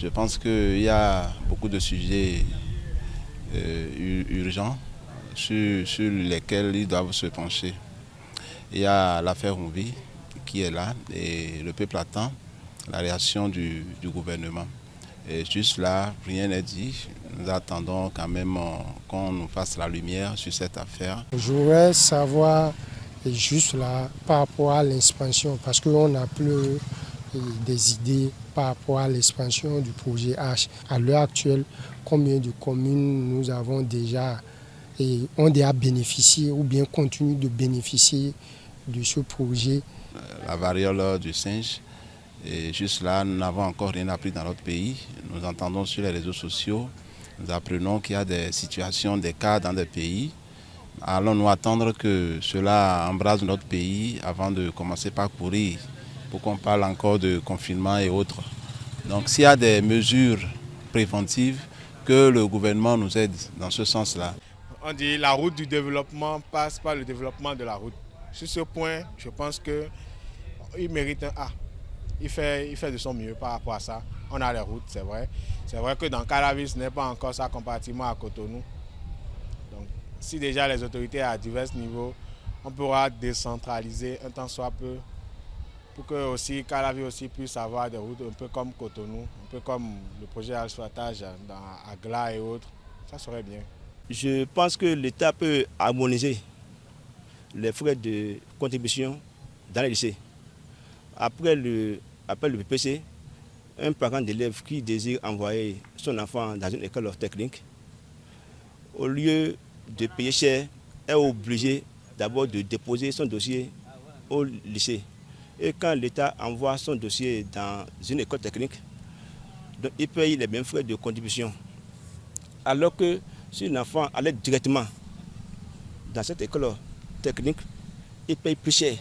Je pense qu'il y a beaucoup de sujets urgents sur lesquels ils doivent se pencher. Il y a l'affaire Rumbi qui est là et le peuple attend la réaction du gouvernement. Et juste là, rien n'est dit. Nous attendons quand même qu'on nous fasse la lumière sur cette affaire. Je voudrais savoir juste là par rapport à l'expansion, parce qu'on a plus des idées par rapport à l'expansion du projet H. À l'heure actuelle, combien de communes nous avons déjà et ont déjà bénéficié ou bien continuent de bénéficier de ce projet? La variole du singe. Et juste là, nous n'avons encore rien appris dans notre pays. Nous entendons sur les réseaux sociaux, nous apprenons qu'il y a des situations, des cas dans des pays. Allons-nous attendre que cela embrase notre pays avant de commencer par courir pour qu'on parle encore de confinement et autres. Donc s'il y a des mesures préventives, que le gouvernement nous aide dans ce sens-là. On dit la route du développement passe par le développement de la route. Sur ce point, je pense qu'il mérite un A. Il fait de son mieux par rapport à ça. On a les routes, c'est vrai. C'est vrai que dans Calavi, ce n'est pas encore ça comparativement à Cotonou. Donc, si déjà les autorités à divers niveaux, on pourra décentraliser un temps soit peu pour que aussi Calavi aussi puisse avoir des routes un peu comme Cotonou, un peu comme le projet d'asphaltage à Gla et autres. Ça serait bien. Je pense que l'État peut harmoniser les frais de contribution dans les lycées. Après le PPC, un parent d'élève qui désire envoyer son enfant dans une école technique, au lieu de payer cher, est obligé d'abord de déposer son dossier au lycée. Et quand l'État envoie son dossier dans une école technique, donc il paye les mêmes frais de contribution. Alors que si l'enfant allait directement dans cette école technique, il paye plus cher.